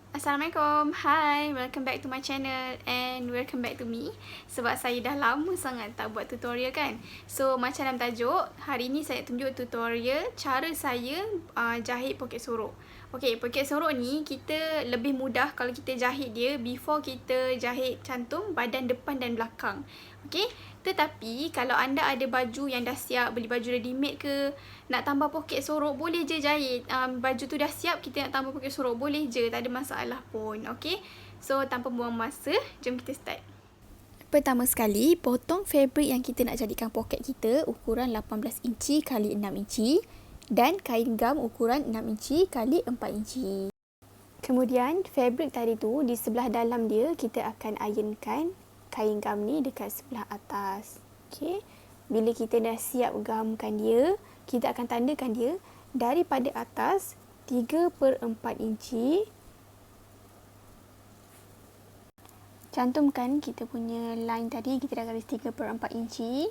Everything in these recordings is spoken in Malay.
Assalamualaikum, hi, welcome back to my channel and welcome back to me. Sebab saya dah lama sangat tak buat tutorial kan. So macam dalam tajuk, hari ni saya tunjuk tutorial cara saya jahit poket sorok. Okay, poket sorok ni kita lebih mudah kalau kita jahit dia before kita jahit cantum badan depan dan belakang. Okay, tetapi kalau anda ada baju yang dah siap, beli baju ready made ke, nak tambah poket sorok boleh je jahit. Baju tu dah siap, kita nak tambah poket sorok boleh je, tak ada masalah pun. Okay, so tanpa buang masa, jom kita start. Pertama sekali, potong fabric yang kita nak jadikan poket kita ukuran 18 inci x 6 inci dan kain gam ukuran 6 inci x 4 inci. Kemudian fabric tadi tu di sebelah dalam dia kita akan ironkan kain gam ni dekat sebelah atas. Okey. Bila kita dah siap gamkan dia, kita akan tandakan dia daripada atas 3/4 inci. Cantumkan kita punya line tadi, kita dah garis 3/4 inci.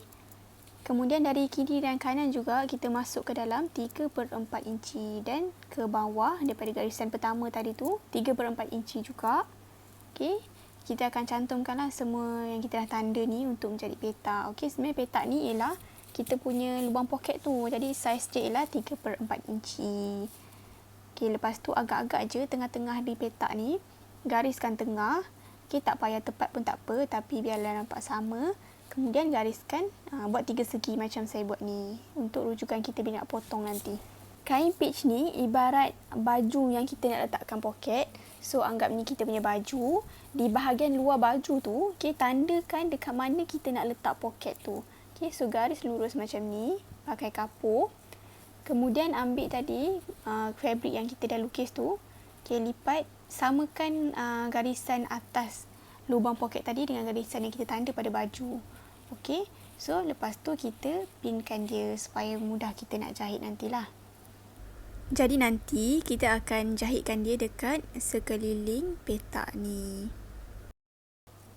Kemudian dari kiri dan kanan juga kita masuk ke dalam 3/4 inci dan ke bawah daripada garisan pertama tadi tu 3/4 inci juga. Okey. Kita akan cantumkanlah semua yang kita dah tanda ni untuk menjadi petak. Okey, sebenarnya petak ni ialah kita punya lubang poket tu. Jadi saiz dia ialah 3/4 inci. Okey, lepas tu agak-agak je tengah-tengah di petak ni, gariskan tengah. Okey, tak payah tepat pun tak apa, tapi biarlah nampak sama. Kemudian gariskan, buat 3 segi macam saya buat ni. Untuk rujukan kita bila nak potong nanti. Kain peach ni ibarat baju yang kita nak letakkan poket. So, anggap ni kita punya baju. Di bahagian luar baju tu, okay, tandakan dekat mana kita nak letak poket tu. Okay, so garis lurus macam ni, pakai kapur. Kemudian ambil tadi fabric yang kita dah lukis tu. Okay, lipat, samakan garisan atas lubang poket tadi dengan garisan yang kita tanda pada baju. Okay, so lepas tu kita pinkan dia supaya mudah kita nak jahit nantilah. Jadi nanti kita akan jahitkan dia dekat sekeliling petak ni.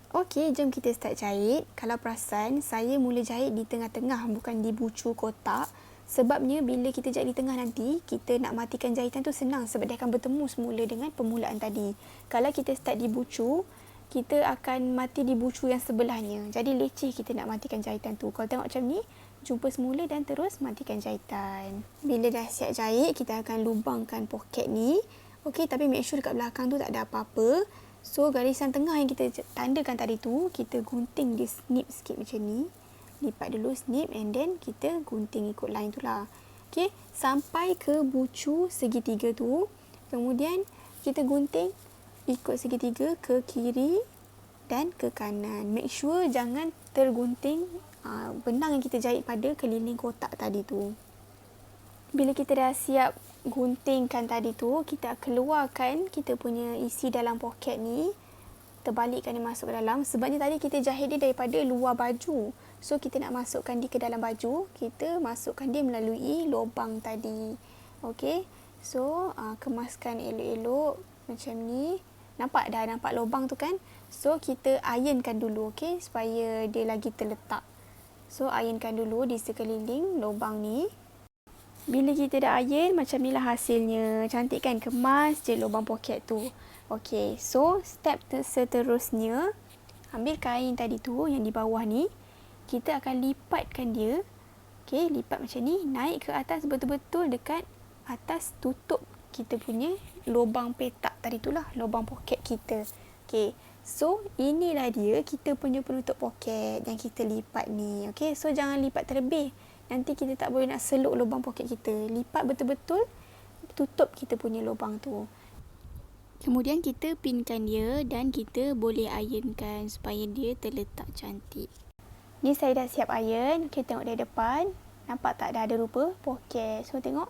Okey, jom kita start jahit. Kalau perasan, saya mula jahit di tengah-tengah, bukan di bucu kotak. Sebabnya bila kita jahit di tengah nanti, kita nak matikan jahitan tu senang sebab dia akan bertemu semula dengan permulaan tadi. Kalau kita start di bucu, kita akan mati di bucu yang sebelahnya. Jadi leceh kita nak matikan jahitan tu. Kalau tengok macam ni, jumpa semula dan terus matikan jahitan. Bila dah siap jahit, kita akan lubangkan poket ni. Okey, tapi make sure dekat belakang tu tak ada apa-apa. So, garisan tengah yang kita tandakan tadi tu, kita gunting dia snip sikit macam ni. Lipat dulu snip and then kita gunting ikut line tu lah. Okey, sampai ke bucu segitiga tu. Kemudian, kita gunting ikut segitiga ke kiri dan ke kanan. Make sure jangan tergunting benang yang kita jahit pada keliling kotak tadi tu. Bila kita dah siap guntingkan tadi tu, kita keluarkan kita punya isi dalam poket ni. Terbalikkan dia masuk ke dalam. Sebabnya tadi kita jahit dia daripada luar baju. So, kita nak masukkan dia ke dalam baju. Kita masukkan dia melalui lubang tadi. Okey. So, kemaskan elok-elok macam ni. Nampak dah nampak lubang tu kan? So, kita ironkan dulu, okey, supaya dia lagi terletak. So, ironkan dulu di sekeliling lubang ni. Bila kita dah iron, macam ni lah hasilnya. Cantik kan? Kemas je lubang poket tu. Okey, so step seterusnya, ambil kain tadi tu yang di bawah ni. Kita akan lipatkan dia. Okey, lipat macam ni. Naik ke atas betul-betul dekat atas tutup kita punya lubang petak tadi tu lah. Lubang poket kita. Okey. So, inilah dia kita punya penutup poket yang kita lipat ni. Okey, so jangan lipat terlebih. Nanti kita tak boleh nak seluk lubang poket kita. Lipat betul-betul, tutup kita punya lubang tu. Kemudian kita pinkan dia dan kita boleh ironkan supaya dia terletak cantik. Ni saya dah siap iron. Okey, tengok dari depan. Nampak tak dah ada rupa poket. So, tengok.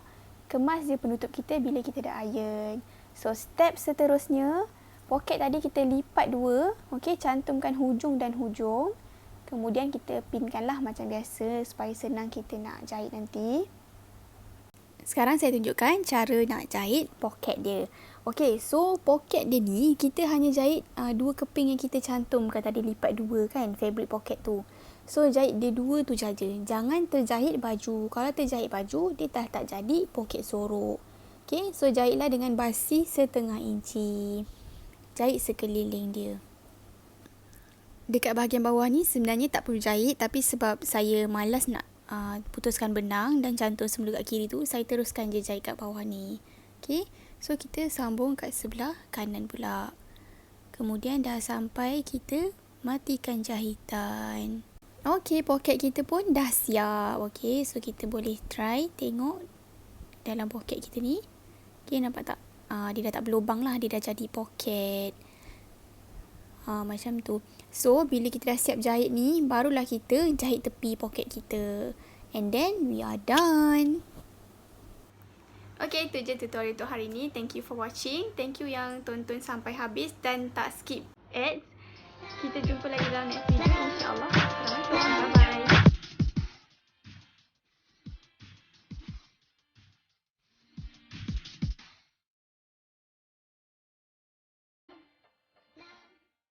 Kemas je penutup kita bila kita dah iron. So, step seterusnya, poket tadi kita lipat dua, okey, cantumkan hujung dan hujung. Kemudian kita pinkanlah macam biasa supaya senang kita nak jahit nanti. Sekarang saya tunjukkan cara nak jahit poket dia. Okey, so poket dia ni kita hanya jahit dua keping yang kita cantumkan tadi, lipat dua kan fabric poket tu. So jahit dia dua tu saja. Jangan terjahit baju. Kalau terjahit baju, dia tak jadi poket sorok. Okay, so jahitlah dengan basi 1/2 inci. Jahit sekeliling dia. Dekat bahagian bawah ni sebenarnya tak perlu jahit, tapi sebab saya malas nak putuskan benang dan cantum semula kat kiri tu, saya teruskan je jahit kat bawah ni. Okay, so kita sambung kat sebelah kanan pula. Kemudian dah sampai, kita matikan jahitan. Okay, poket kita pun dah siap. Okay, so kita boleh try tengok dalam poket kita ni. Okay, nampak tak? Dia dah tak berlubang lah, dia dah jadi poket. Macam tu. So, bila kita dah siap jahit ni, barulah kita jahit tepi poket kita. And then, we are done. Okay, itu je tutorial untuk hari ni. Thank you for watching. Thank you yang tonton sampai habis dan tak skip ads. Kita jumpa lagi dalam next video, insyaAllah. Assalamualaikum. Bye-bye.